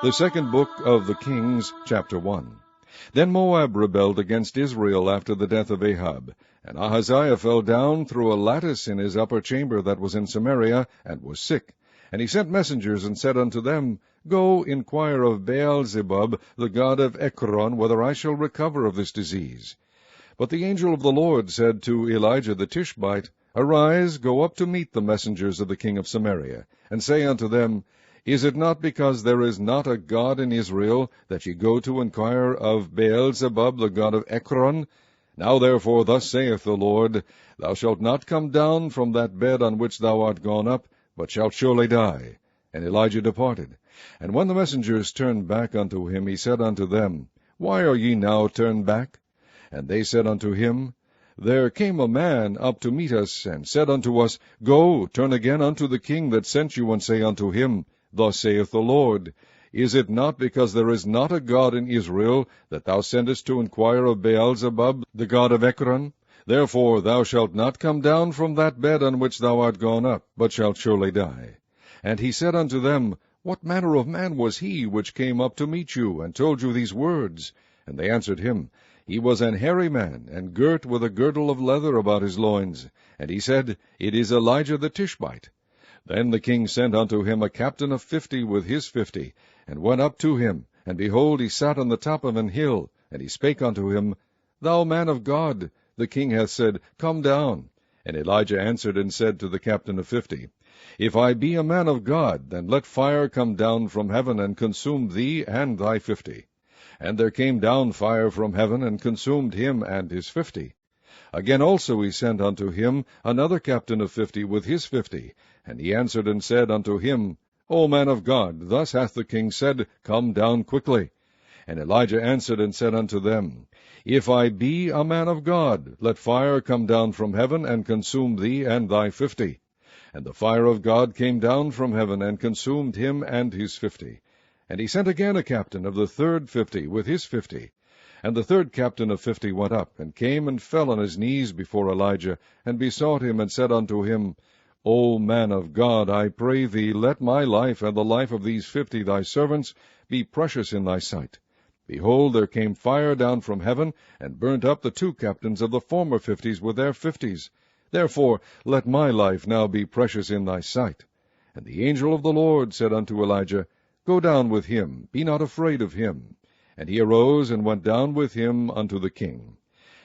The second book of the Kings, chapter 1. Then Moab rebelled against Israel after the death of Ahab, and Ahaziah fell down through a lattice in his upper chamber that was in Samaria, and was sick. And he sent messengers, and said unto them, Go, inquire of Baal-zebub, the god of Ekron, whether I shall recover of this disease. But the angel of the Lord said to Elijah the Tishbite, Arise, go up to meet the messengers of the king of Samaria, and say unto them, Is it not because there is not a God in Israel, that ye go to inquire of Baal-zebub, the god of Ekron? Now therefore thus saith the Lord, Thou shalt not come down from that bed on which thou art gone up, but shalt surely die. And Elijah departed. And when the messengers turned back unto him, he said unto them, Why are ye now turned back? And they said unto him, There came a man up to meet us, and said unto us, Go, turn again unto the king that sent you, and say unto him, Thus saith the Lord, Is it not because there is not a God in Israel, that thou sendest to inquire of Baal-zebub, the god of Ekron? Therefore thou shalt not come down from that bed on which thou art gone up, but shalt surely die. And he said unto them, What manner of man was he which came up to meet you, and told you these words? And they answered him, He was an hairy man, and girt with a girdle of leather about his loins. And he said, It is Elijah the Tishbite. Then the king sent unto him a captain of 50 with his 50, and went up to him. And behold, he sat on the top of an hill. And he spake unto him, Thou man of God, the king hath said, Come down. And Elijah answered and said to the captain of 50, If I be a man of God, then let fire come down from heaven, and consume thee and thy 50. And there came down fire from heaven, and consumed him and his 50. Again also he sent unto him another captain of 50 with his 50. And he answered and said unto him, O man of God, thus hath the king said, Come down quickly. And Elijah answered and said unto them, If I be a man of God, let fire come down from heaven, and consume thee and thy 50. And the fire of God came down from heaven, and consumed him and his 50. And he sent again a captain of the third 50 with his 50. And the third captain of 50 went up, and came and fell on his knees before Elijah, and besought him, and said unto him, O man of God, I pray thee, let my life and the life of these 50 thy servants be precious in thy sight. Behold, there came fire down from heaven, and burnt up the 2 captains of the former 50s with their 50s. Therefore let my life now be precious in thy sight. And the angel of the Lord said unto Elijah, Go down with him, be not afraid of him. And he arose, and went down with him unto the king.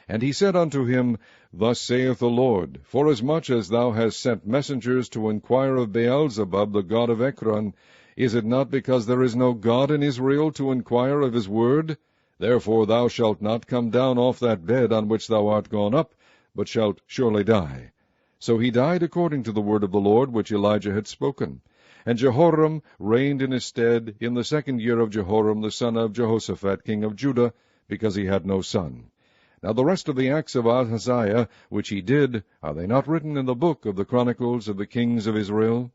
And he said unto him, Thus saith the Lord, Forasmuch as thou hast sent messengers to inquire of Baal-zebub, the god of Ekron, is it not because there is no God in Israel to inquire of his word? Therefore thou shalt not come down off that bed on which thou art gone up, but shalt surely die. So he died according to the word of the Lord which Elijah had spoken. And Jehoram reigned in his stead in the 2nd year of Jehoram the son of Jehoshaphat king of Judah, because he had no son. Now the rest of the acts of Ahaziah, which he did, are they not written in the book of the Chronicles of the kings of Israel?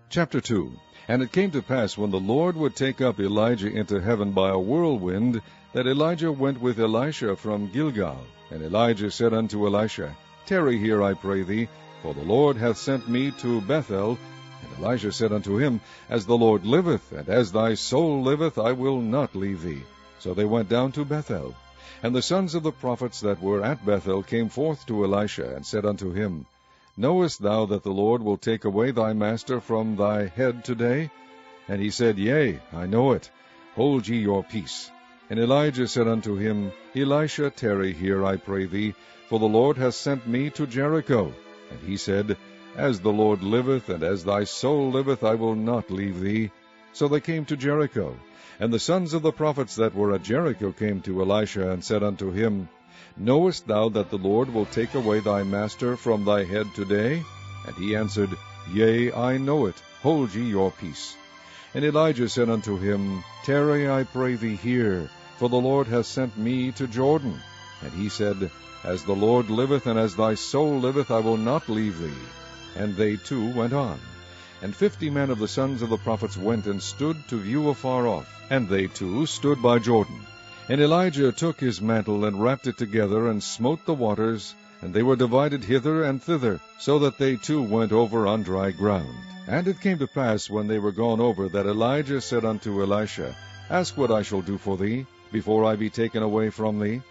Chapter 2. And it came to pass, when the Lord would take up Elijah into heaven by a whirlwind, that Elijah went with Elisha from Gilgal. And Elijah said unto Elisha, Tarry here, I pray thee, for the Lord hath sent me to Bethel. And Elisha said unto him, As the Lord liveth, and as thy soul liveth, I will not leave thee. So they went down to Bethel. And the sons of the prophets that were at Bethel came forth to Elisha, and said unto him, Knowest thou that the Lord will take away thy master from thy head today? And he said, Yea, I know it. Hold ye your peace. And Elijah said unto him, Elisha, tarry here, I pray thee, for the Lord hath sent me to Jericho. And he said, As the Lord liveth, and as thy soul liveth, I will not leave thee. So they came to Jericho. And the sons of the prophets that were at Jericho came to Elisha, and said unto him, Knowest thou that the Lord will take away thy master from thy head today? And he answered, Yea, I know it. Hold ye your peace. And Elijah said unto him, Tarry, I pray thee, here, for the Lord hath sent me to Jordan. And he said, As the Lord liveth, and as thy soul liveth, I will not leave thee. And they too went on. And 50 men of the sons of the prophets went and stood to view afar off, and they too stood by Jordan. And Elijah took his mantle, and wrapped it together, and smote the waters, and they were divided hither and thither, so that they too went over on dry ground. And it came to pass, when they were gone over, that Elijah said unto Elisha, Ask what I shall do for thee, before I be taken away from thee.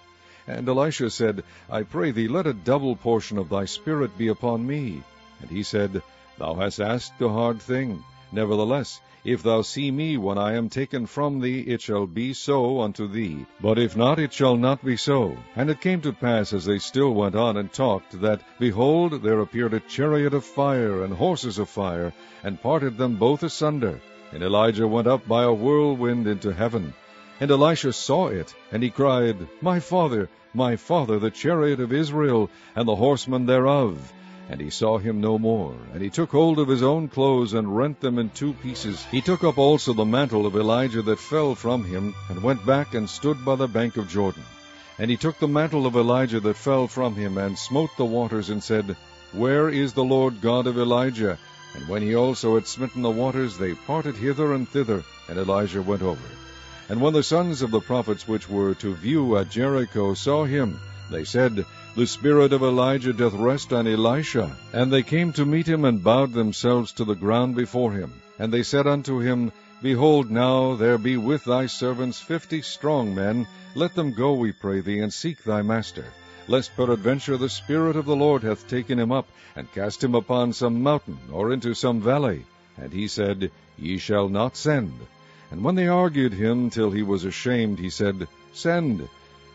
And Elisha said, I pray thee, let a double portion of thy spirit be upon me. And he said, Thou hast asked a hard thing. Nevertheless, if thou see me when I am taken from thee, it shall be so unto thee. But if not, it shall not be so. And it came to pass, as they still went on and talked, that, behold, there appeared a chariot of fire and horses of fire, and parted them both asunder. And Elijah went up by a whirlwind into heaven. And Elisha saw it, and he cried, my father, the chariot of Israel, and the horsemen thereof. And he saw him no more. And he took hold of his own clothes, and rent them in two pieces. He took up also the mantle of Elijah that fell from him, and went back and stood by the bank of Jordan. And he took the mantle of Elijah that fell from him, and smote the waters, and said, Where is the Lord God of Elijah? And when he also had smitten the waters, they parted hither and thither, and Elijah went over. And when the sons of the prophets which were to view at Jericho saw him, they said, The spirit of Elijah doth rest on Elisha. And they came to meet him, and bowed themselves to the ground before him. And they said unto him, Behold, now there be with thy servants 50 strong men. Let them go, we pray thee, and seek thy master, lest peradventure the Spirit of the Lord hath taken him up, and cast him upon some mountain, or into some valley. And he said, Ye shall not send. And when they argued him till he was ashamed, he said, Send.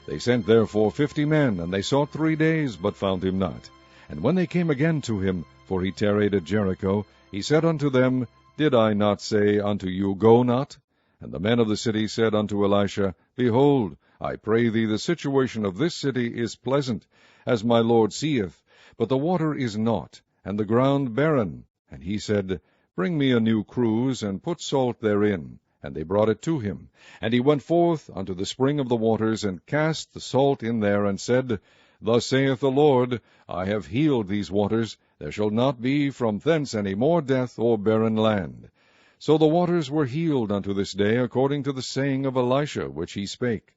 They sent therefore 50 men, and they sought 3 days, but found him not. And when they came again to him, for he tarried at Jericho, he said unto them, Did I not say unto you, Go not? And the men of the city said unto Elisha, Behold, I pray thee, the situation of this city is pleasant, as my Lord seeth, but the water is naught, and the ground barren. And he said, Bring me a new cruse, and put salt therein. And they brought it to him. And he went forth unto the spring of the waters, and cast the salt in there, and said, Thus saith the Lord, I have healed these waters. There shall not be from thence any more death or barren land. So the waters were healed unto this day, according to the saying of Elisha, which he spake.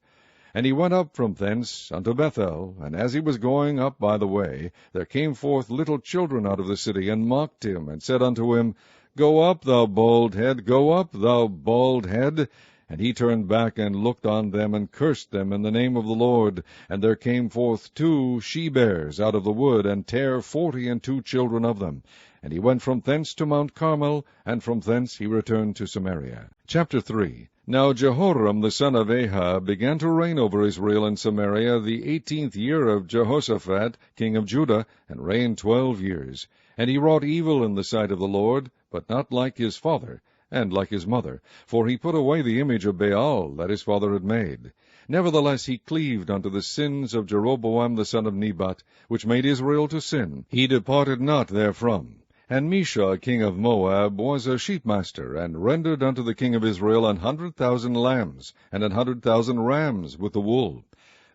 And he went up from thence unto Bethel, and as he was going up by the way, there came forth little children out of the city, and mocked him, and said unto him, Go up, thou bald head, go up, thou bald head. And he turned back and looked on them, and cursed them in the name of the Lord. And there came forth 2 she-bears out of the wood, and tare 42 children of them. And he went from thence to Mount Carmel, and from thence he returned to Samaria. Chapter 3. Now Jehoram the son of Ahab began to reign over Israel and Samaria the 18th year of Jehoshaphat king of Judah, and reigned 12 years. And he wrought evil in the sight of the Lord, but not like his father, and like his mother, for he put away the image of Baal that his father had made. Nevertheless he cleaved unto the sins of Jeroboam the son of Nebat, which made Israel to sin. He departed not therefrom. And Mesha king of Moab was a sheepmaster, and rendered unto the king of Israel 100,000 lambs, and 100,000 rams with the wool.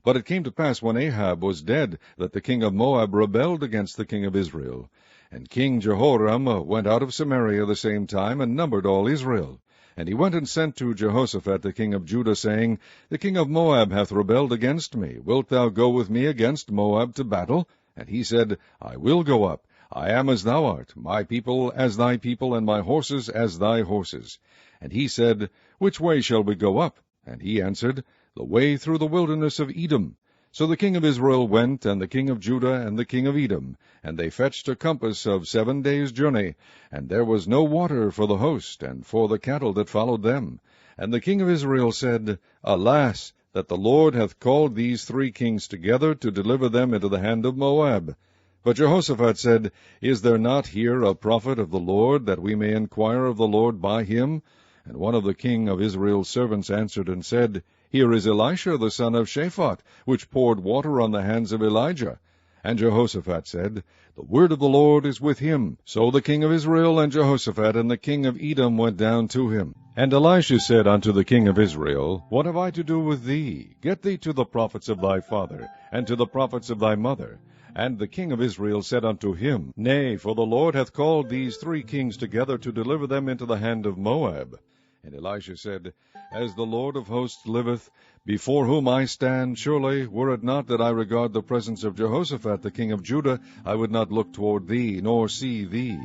But it came to pass, when Ahab was dead, that the king of Moab rebelled against the king of Israel. And King Jehoram went out of Samaria the same time, and numbered all Israel. And he went and sent to Jehoshaphat the king of Judah, saying, The king of Moab hath rebelled against me. Wilt thou go with me against Moab to battle? And he said, I will go up. I am as thou art, my people as thy people, and my horses as thy horses. And he said, Which way shall we go up? And he answered, The way through the wilderness of Edom. So the king of Israel went, and the king of Judah, and the king of Edom, and they fetched a compass of 7 days' journey, and there was no water for the host, and for the cattle that followed them. And the king of Israel said, Alas, that the Lord hath called these 3 kings together to deliver them into the hand of Moab. But Jehoshaphat said, Is there not here a prophet of the Lord, that we may inquire of the Lord by him? And one of the king of Israel's servants answered and said, Here is Elisha the son of Shaphat, which poured water on the hands of Elijah. And Jehoshaphat said, The word of the Lord is with him. So the king of Israel and Jehoshaphat and the king of Edom went down to him. And Elisha said unto the king of Israel, What have I to do with thee? Get thee to the prophets of thy father, and to the prophets of thy mother. And the king of Israel said unto him, Nay, for the Lord hath called these 3 kings together to deliver them into the hand of Moab. And Elisha said, As the Lord of hosts liveth, before whom I stand, surely, were it not that I regard the presence of Jehoshaphat the king of Judah, I would not look toward thee, nor see thee.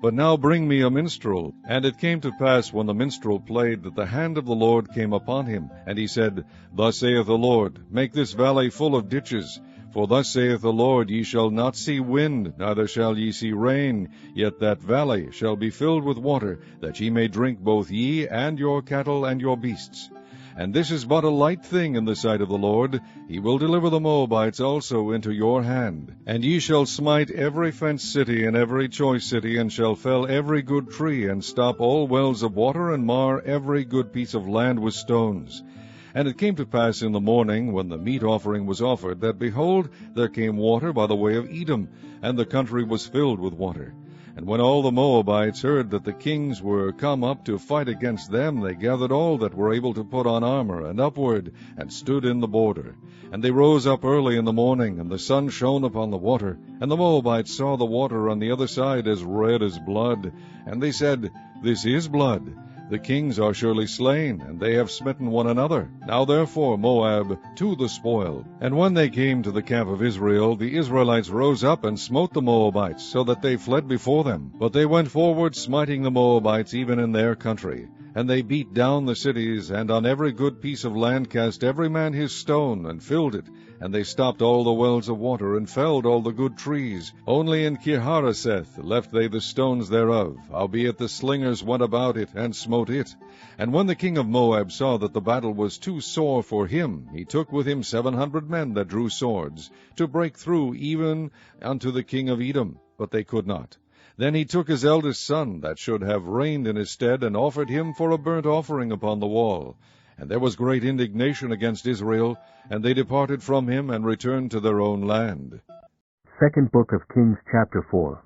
But now bring me a minstrel. And it came to pass, when the minstrel played, that the hand of the Lord came upon him. And he said, Thus saith the Lord, Make this valley full of ditches. For thus saith the Lord, Ye shall not see wind, neither shall ye see rain, yet that valley shall be filled with water, that ye may drink both ye and your cattle and your beasts. And this is but a light thing in the sight of the Lord. He will deliver the Moabites also into your hand. And ye shall smite every fenced city and every choice city, and shall fell every good tree, and stop all wells of water, and mar every good piece of land with stones. And it came to pass in the morning, when the meat offering was offered, that, behold, there came water by the way of Edom, and the country was filled with water. And when all the Moabites heard that the kings were come up to fight against them, they gathered all that were able to put on armor, and upward, and stood in the border. And they rose up early in the morning, and the sun shone upon the water. And the Moabites saw the water on the other side as red as blood. And they said, This is blood. The kings are surely slain, and they have smitten one another. Now therefore, Moab, to the spoil. And when they came to the camp of Israel, the Israelites rose up and smote the Moabites, so that they fled before them. But they went forward, smiting the Moabites even in their country. And they beat down the cities, and on every good piece of land cast every man his stone, and filled it. And they stopped all the wells of water, and felled all the good trees. Only in Kirharaseth left they the stones thereof, howbeit the slingers went about it, and smote it. And when the king of Moab saw that the battle was too sore for him, he took with him 700 men that drew swords, to break through even unto the king of Edom, but they could not. Then he took his eldest son, that should have reigned in his stead, and offered him for a burnt offering upon the wall. And there was great indignation against Israel, and they departed from him, and returned to their own land. 2nd Book of Kings, chapter 4.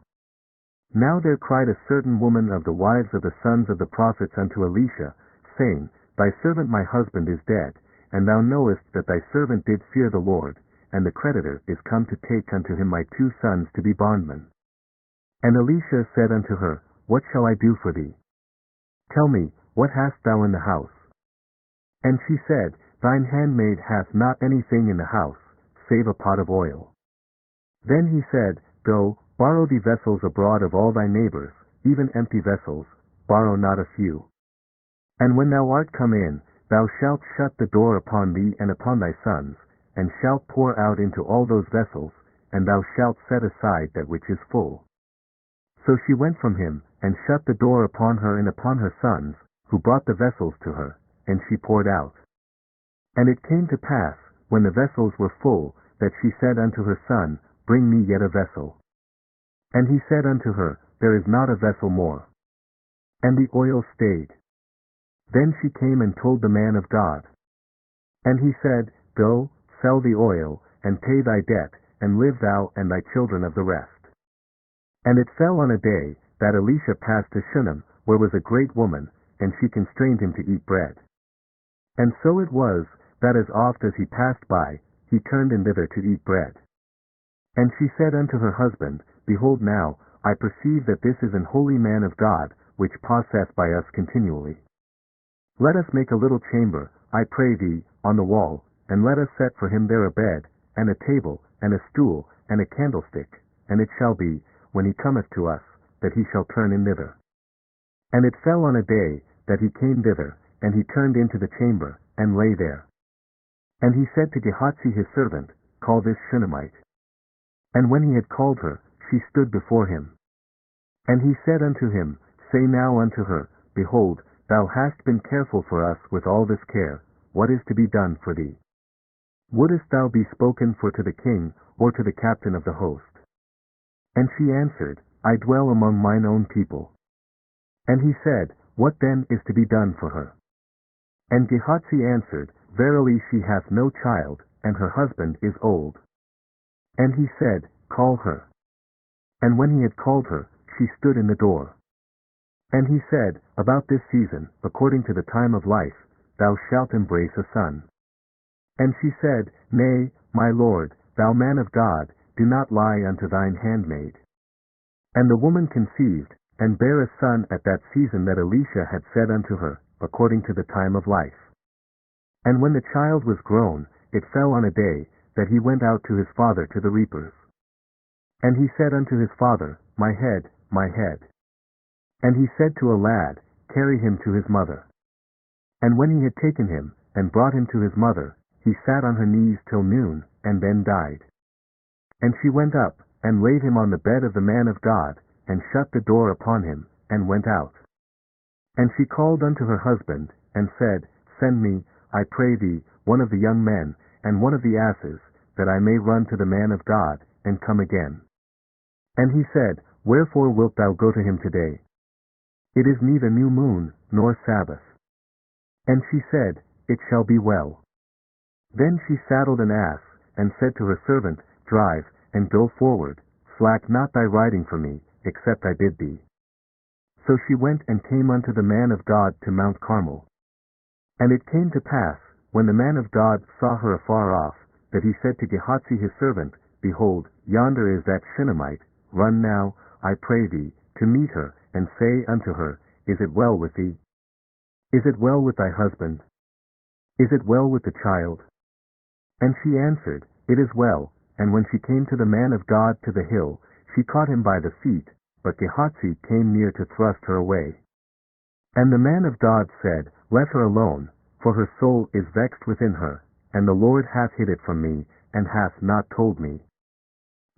Now there cried a certain woman of the wives of the sons of the prophets unto Elisha, saying, Thy servant my husband is dead, and thou knowest that thy servant did fear the Lord, and the creditor is come to take unto him my 2 sons to be bondmen. And Elisha said unto her, What shall I do for thee? Tell me, what hast thou in the house? And she said, Thine handmaid hath not anything in the house, save a pot of oil. Then he said, Go, borrow thee vessels abroad of all thy neighbors, even empty vessels, borrow not a few. And when thou art come in, thou shalt shut the door upon thee and upon thy sons, and shalt pour out into all those vessels, and thou shalt set aside that which is full. So she went from him, and shut the door upon her and upon her sons, who brought the vessels to her, and she poured out. And it came to pass, when the vessels were full, that she said unto her son, Bring me yet a vessel. And he said unto her, There is not a vessel more. And the oil stayed. Then she came and told the man of God. And he said, Go, sell the oil, and pay thy debt, and live thou and thy children of the rest. And it fell on a day, that Elisha passed to Shunem, where was a great woman, and she constrained him to eat bread. And so it was, that as oft as he passed by, he turned in thither to eat bread. And she said unto her husband, Behold now, I perceive that this is an holy man of God, which passeth by us continually. Let us make a little chamber, I pray thee, on the wall, and let us set for him there a bed, and a table, and a stool, and a candlestick, and it shall be, when he cometh to us, that he shall turn in thither. And it fell on a day, that he came thither, and he turned into the chamber, and lay there. And he said to Gehazi his servant, Call this Shunammite. And when he had called her, she stood before him. And he said unto him, Say now unto her, Behold, thou hast been careful for us with all this care, what is to be done for thee? Wouldest thou be spoken for to the king, or to the captain of the host? And she answered, I dwell among mine own people. And he said, What then is to be done for her? And Gehazi answered, Verily she hath no child, and her husband is old. And he said, Call her. And when he had called her, she stood in the door. And he said, About this season, according to the time of life, thou shalt embrace a son. And she said, Nay, my lord, thou man of God, do not lie unto thine handmaid. And the woman conceived, and bare a son at that season that Elisha had said unto her, according to the time of life. And when the child was grown, it fell on a day that he went out to his father to the reapers. And he said unto his father, My head, my head. And he said to a lad, Carry him to his mother. And when he had taken him, and brought him to his mother, he sat on her knees till noon, and then died. And she went up, and laid him on the bed of the man of God, and shut the door upon him, and went out. And she called unto her husband, and said, Send me, I pray thee, one of the young men, and one of the asses, that I may run to the man of God, and come again. And he said, Wherefore wilt thou go to him today? It is neither new moon, nor Sabbath. And she said, It shall be well. Then she saddled an ass, and said to her servant, Drive, and go forward, slack not thy riding for me, except I bid thee. So she went and came unto the man of God to Mount Carmel. And it came to pass, when the man of God saw her afar off, that he said to Gehazi his servant, Behold, yonder is that Shunammite, run now, I pray thee, to meet her, and say unto her, Is it well with thee? Is it well with thy husband? Is it well with the child? And she answered, It is well. And when she came to the man of God to the hill, she caught him by the feet, but Gehazi came near to thrust her away. And the man of God said, Let her alone, for her soul is vexed within her, and the Lord hath hid it from me, and hath not told me.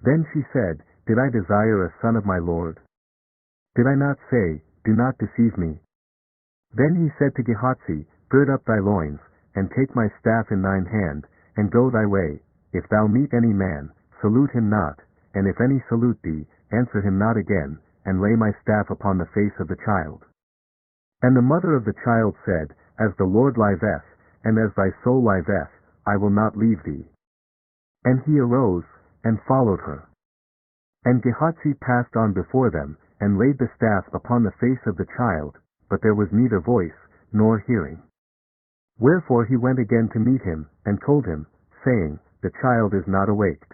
Then she said, Did I desire a son of my Lord? Did I not say, Do not deceive me? Then he said to Gehazi, Gird up thy loins, and take my staff in thine hand, and go thy way. If thou meet any man, salute him not, and if any salute thee, answer him not again, and lay my staff upon the face of the child. And the mother of the child said, As the Lord liveth, and as thy soul liveth, I will not leave thee. And he arose, and followed her. And Gehazi passed on before them, and laid the staff upon the face of the child, but there was neither voice, nor hearing. Wherefore he went again to meet him, and told him, saying, The child is not awaked.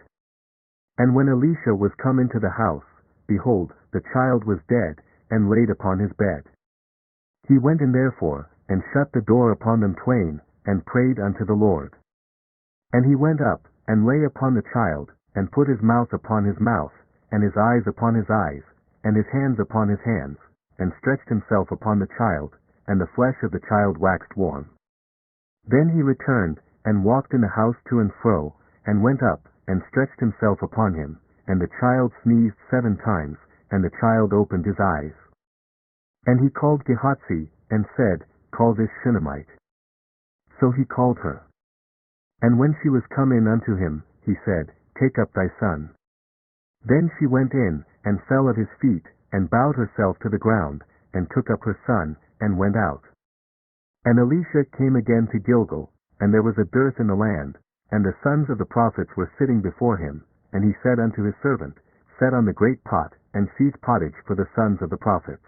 And when Elisha was come into the house, behold, the child was dead, and laid upon his bed. He went in therefore, and shut the door upon them twain, and prayed unto the Lord. And he went up, and lay upon the child, and put his mouth upon his mouth, and his eyes upon his eyes, and his hands upon his hands, and stretched himself upon the child, and the flesh of the child waxed warm. Then he returned, and walked in the house to and fro, and went up, and stretched himself upon him, and the child sneezed 7 times, and the child opened his eyes. And he called Gehazi, and said, Call this Shunammite. So he called her. And when she was come in unto him, he said, Take up thy son. Then she went in, and fell at his feet, and bowed herself to the ground, and took up her son, and went out. And Elisha came again to Gilgal, and there was a dearth in the land, and the sons of the prophets were sitting before him, and he said unto his servant, Set on the great pot, and seize pottage for the sons of the prophets.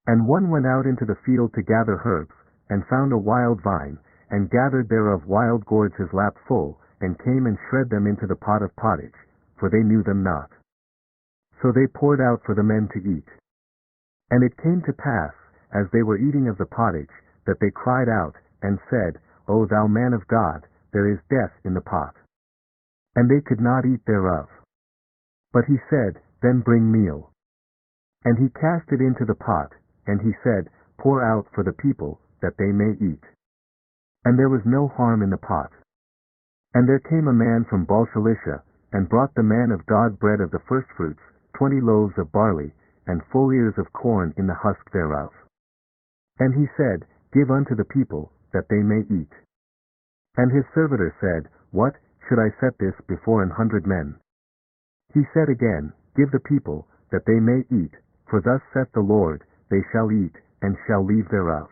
And one went out into the field to gather herbs, and found a wild vine, and gathered thereof wild gourds his lap full, and came and shred them into the pot of pottage, for they knew them not. So they poured out for the men to eat. And it came to pass, as they were eating of the pottage, that they cried out, and said, O thou man of God, there is death in the pot. And they could not eat thereof. But he said, Then bring meal. And he cast it into the pot, and he said, Pour out for the people, that they may eat. And there was no harm in the pot. And there came a man from Baal-shalisha, and brought the man of God bread of the firstfruits, 20 loaves of barley, and full ears of corn in the husk thereof. And he said, Give unto the people, that they may eat. And his servitor said, What, should I set this before 100 men? He said again, Give the people, that they may eat, for thus saith the Lord, They shall eat, and shall leave thereof.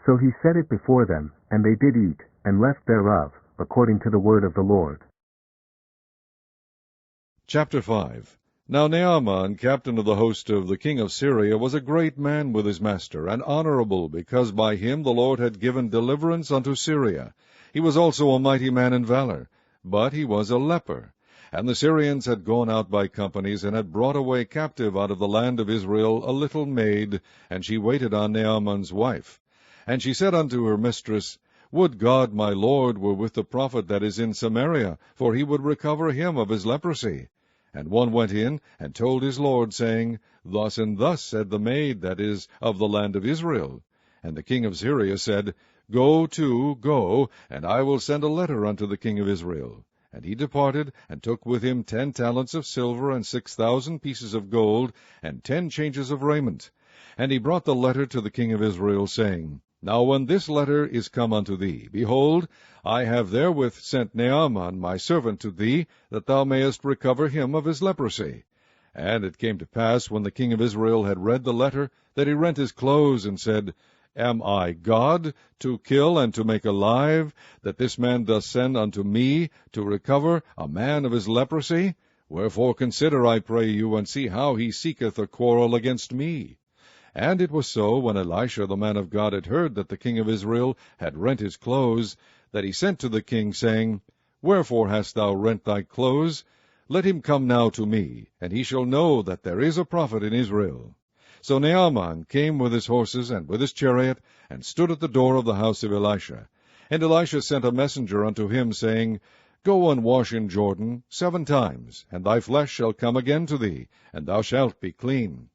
So he set it before them, and they did eat, and left thereof, according to the word of the Lord. Chapter 5. Now Naaman, captain of the host of the king of Syria, was a great man with his master, and honorable, because by him the Lord had given deliverance unto Syria. He was also a mighty man in valor, but he was a leper. And the Syrians had gone out by companies, and had brought away captive out of the land of Israel a little maid, and she waited on Naaman's wife. And she said unto her mistress, Would God my lord were with the prophet that is in Samaria, for he would recover him of his leprosy. And one went in, and told his lord, saying, Thus and thus said the maid that is of the land of Israel. And the king of Syria said, Go, and I will send a letter unto the king of Israel. And he departed, and took with him 10 talents of silver, and 6,000 pieces of gold, and 10 changes of raiment. And he brought the letter to the king of Israel, saying, Now when this letter is come unto thee, behold, I have therewith sent Naaman my servant to thee, that thou mayest recover him of his leprosy. And it came to pass, when the king of Israel had read the letter, that he rent his clothes, and said, Am I God, to kill and to make alive, that this man doth send unto me to recover a man of his leprosy? Wherefore consider, I pray you, and see how he seeketh a quarrel against me. And it was so, when Elisha the man of God had heard that the king of Israel had rent his clothes, that he sent to the king, saying, Wherefore hast thou rent thy clothes? Let him come now to me, and he shall know that there is a prophet in Israel. So Naaman came with his horses and with his chariot, and stood at the door of the house of Elisha. And Elisha sent a messenger unto him, saying, Go and wash in Jordan 7 times, and thy flesh shall come again to thee, and thou shalt be clean.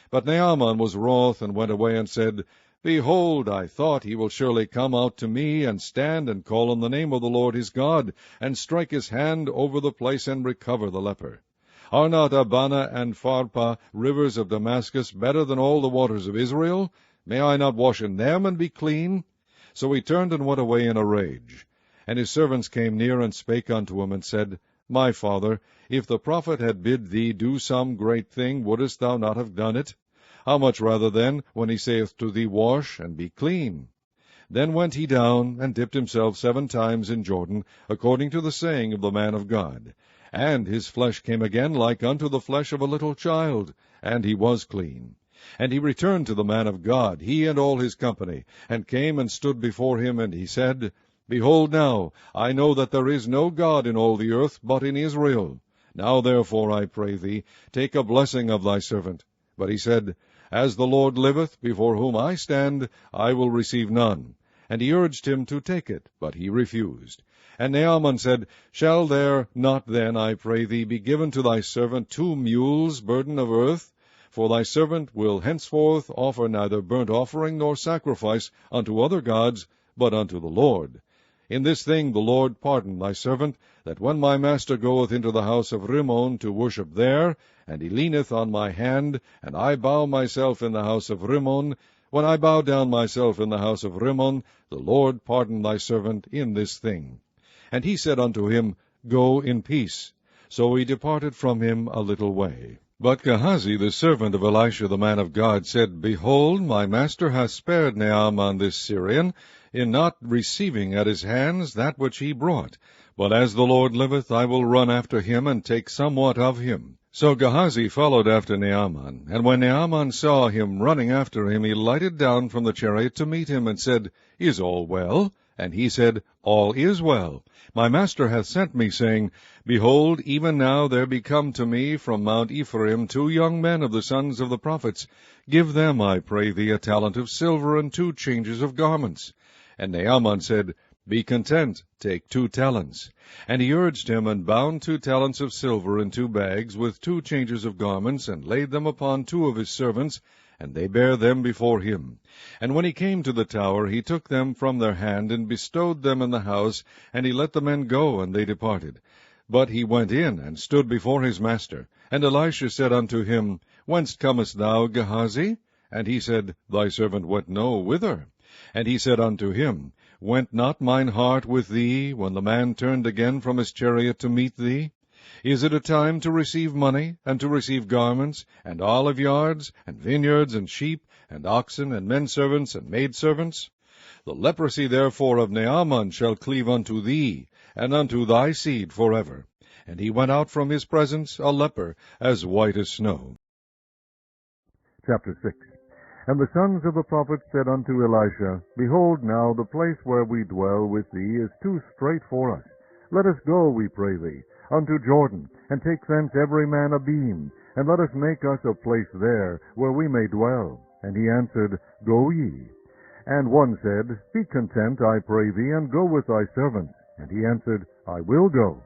But Naaman was wroth, and went away, and said, Behold, I thought he will surely come out to me, and stand and call on the name of the Lord his God, and strike his hand over the place, and recover the leper. Are not Abana and Pharpar, rivers of Damascus, better than all the waters of Israel? May I not wash in them, and be clean? So he turned and went away in a rage. And his servants came near, and spake unto him, and said, My father, if the prophet had bid thee do some great thing, wouldest thou not have done it? How much rather then, when he saith to thee, Wash, and be clean? Then went he down, and dipped himself 7 times in Jordan, according to the saying of the man of God. And his flesh came again like unto the flesh of a little child, and he was clean. And he returned to the man of God, he and all his company, and came and stood before him, and he said, Behold now, I know that there is no God in all the earth but in Israel. Now therefore, I pray thee, take a blessing of thy servant. But he said, As the Lord liveth, before whom I stand, I will receive none. And he urged him to take it, but he refused. And Naaman said, Shall there not then, I pray thee, be given to thy servant 2 mules' burden of earth? For thy servant will henceforth offer neither burnt offering nor sacrifice unto other gods, but unto the Lord. In this thing the Lord pardon thy servant, that when my master goeth into the house of Rimmon to worship there, and he leaneth on my hand, and I bow myself in the house of Rimmon, when I bow down myself in the house of Rimmon, the Lord pardon thy servant in this thing. And he said unto him, Go in peace. So he departed from him a little way. But Gehazi, the servant of Elisha the man of God, said, Behold, my master hath spared Naaman this Syrian, in not receiving at his hands that which he brought. But as the Lord liveth, I will run after him, and take somewhat of him. So Gehazi followed after Naaman. And when Naaman saw him running after him, he lighted down from the chariot to meet him, and said, Is all well? And he said, All is well. My master hath sent me, saying, Behold, even now there be come to me from Mount Ephraim 2 young men of the sons of the prophets. Give them, I pray thee, a talent of silver, and 2 changes of garments. And Naaman said, Be content, take 2 talents. And he urged him, and bound 2 talents of silver in 2 bags, with 2 changes of garments, and laid them upon 2 of his servants, and they bare them before him. And when he came to the tower, he took them from their hand, and bestowed them in the house, and he let the men go, and they departed. But he went in, and stood before his master. And Elisha said unto him, Whence comest thou, Gehazi? And he said, Thy servant went no whither. And he said unto him, Went not mine heart with thee, when the man turned again from his chariot to meet thee? Is it a time to receive money, and to receive garments, and olive yards, and vineyards, and sheep, and oxen, and men servants, and maid servants? The leprosy therefore of Naaman shall cleave unto thee, and unto thy seed forever. And he went out from his presence a leper, as white as snow. Chapter 6. And the sons of the prophets said unto Elisha, Behold now, the place where we dwell with thee is too strait for us. Let us go, we pray thee, unto Jordan, and take thence every man a beam, and let us make us a place there, where we may dwell. And he answered, Go ye. And one said, Be content, I pray thee, and go with thy servants. And he answered, I will go.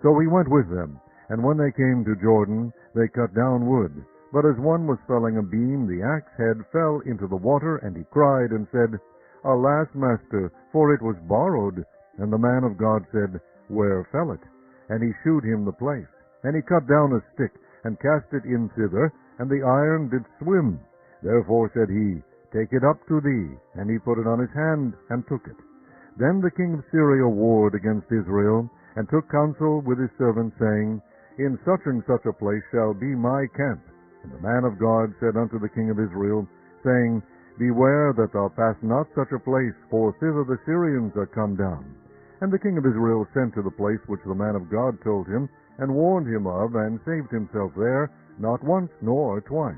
So he went with them. And when they came to Jordan, they cut down wood. But as one was felling a beam, the axe head fell into the water, and he cried and said, Alas, master, for it was borrowed. And the man of God said, Where fell it? And he shewed him the place. And he cut down a stick, and cast it in thither, and the iron did swim. Therefore said he, Take it up to thee. And he put it on his hand, and took it. Then the king of Syria warred against Israel, and took counsel with his servants, saying, In such and such a place shall be my camp. And the man of God said unto the king of Israel, saying, Beware that thou pass not such a place, for thither the Syrians are come down. And the king of Israel sent to the place which the man of God told him, and warned him of, and saved himself there, not once nor twice.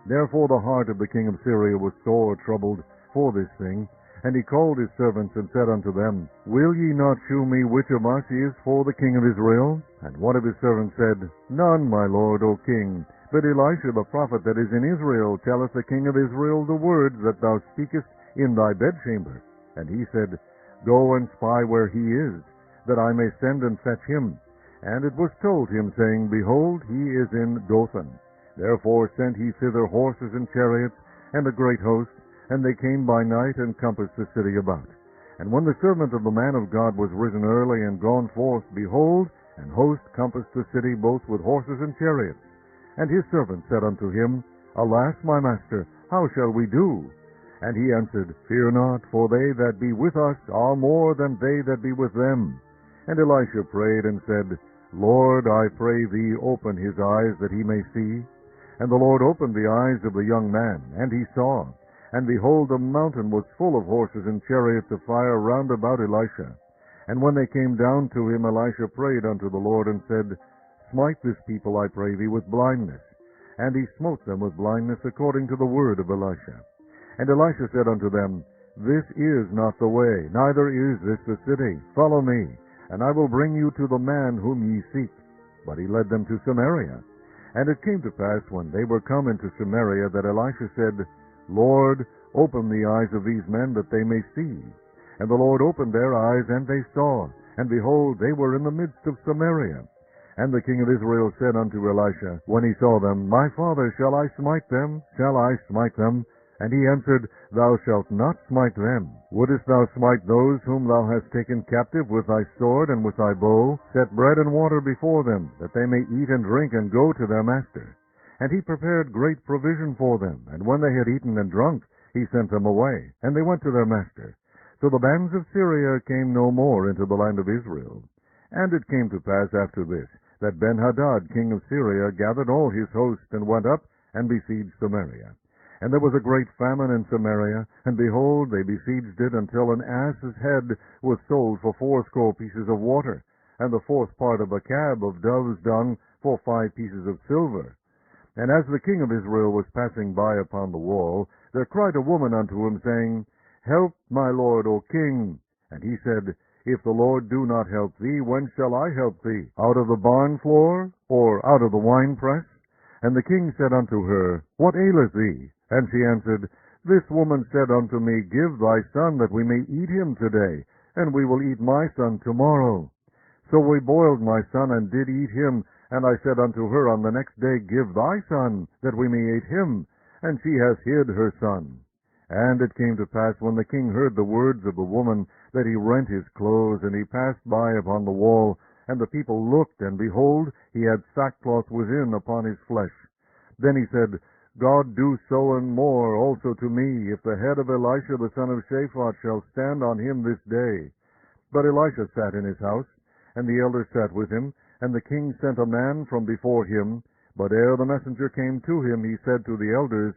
Therefore the heart of the king of Syria was sore troubled for this thing. And he called his servants, and said unto them, Will ye not shew me which of us is for the king of Israel? And one of his servants said, None, my lord, O king. But Elisha the prophet that is in Israel telleth the king of Israel the words that thou speakest in thy bedchamber. And he said, Go and spy where he is, that I may send and fetch him. And it was told him, saying, Behold, he is in Dothan. Therefore sent he thither horses and chariots, and a great host, and they came by night and compassed the city about. And when the servant of the man of God was risen early and gone forth, behold, an host compassed the city both with horses and chariots. And his servant said unto him, Alas, my master, how shall we do? And he answered, Fear not, for they that be with us are more than they that be with them. And Elisha prayed and said, Lord, I pray thee, open his eyes that he may see. And the Lord opened the eyes of the young man, and he saw. And behold, the mountain was full of horses and chariots of fire round about Elisha. And when they came down to him, Elisha prayed unto the Lord, and said, Smite this people, I pray thee, with blindness. And he smote them with blindness according to the word of Elisha. And Elisha said unto them, This is not the way, neither is this the city. Follow me, and I will bring you to the man whom ye seek. But he led them to Samaria. And it came to pass, when they were come into Samaria, that Elisha said, Lord, open the eyes of these men, that they may see. And the Lord opened their eyes, and they saw. And behold, they were in the midst of Samaria. And the king of Israel said unto Elisha, when he saw them, My father, shall I smite them? Shall I smite them? And he answered, Thou shalt not smite them. Wouldest thou smite those whom thou hast taken captive with thy sword and with thy bow? Set bread and water before them, that they may eat and drink, and go to their master. And he prepared great provision for them. And when they had eaten and drunk, he sent them away, and they went to their master. So the bands of Syria came no more into the land of Israel. And it came to pass after this, that Ben-Hadad, king of Syria, gathered all his host, and went up and besieged Samaria. And there was a great famine in Samaria, and behold, they besieged it until an ass's head was sold for 80 pieces of water, and the 4th part of a cab of dove's dung for 5 pieces of silver. And as the king of Israel was passing by upon the wall, there cried a woman unto him, saying, Help, my lord, O king. And he said, If the Lord do not help thee, when shall I help thee? Out of the barn floor, or out of the winepress? And the king said unto her, What aileth thee? And she answered, This woman said unto me, Give thy son, that we may eat him today, and we will eat my son tomorrow. So we boiled my son, and did eat him. And I said unto her on the next day, Give thy son, that we may eat him. And she hath hid her son. And it came to pass, when the king heard the words of the woman, that he rent his clothes, and he passed by upon the wall. And the people looked, and behold, he had sackcloth within upon his flesh. Then he said, God do so and more also to me, if the head of Elisha the son of Shaphat shall stand on him this day. But Elisha sat in his house, and the elders sat with him, and the king sent a man from before him. But ere the messenger came to him, he said to the elders,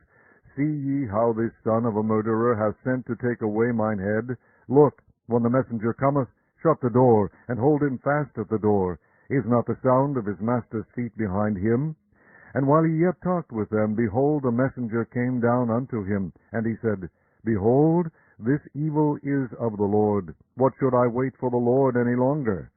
See ye how this son of a murderer hath sent to take away mine head? Look, when the messenger cometh, shut the door, and hold him fast at the door. Is not the sound of his master's feet behind him? And while he yet talked with them, behold, a messenger came down unto him, and he said, Behold, this evil is of the Lord. What should I wait for the Lord any longer?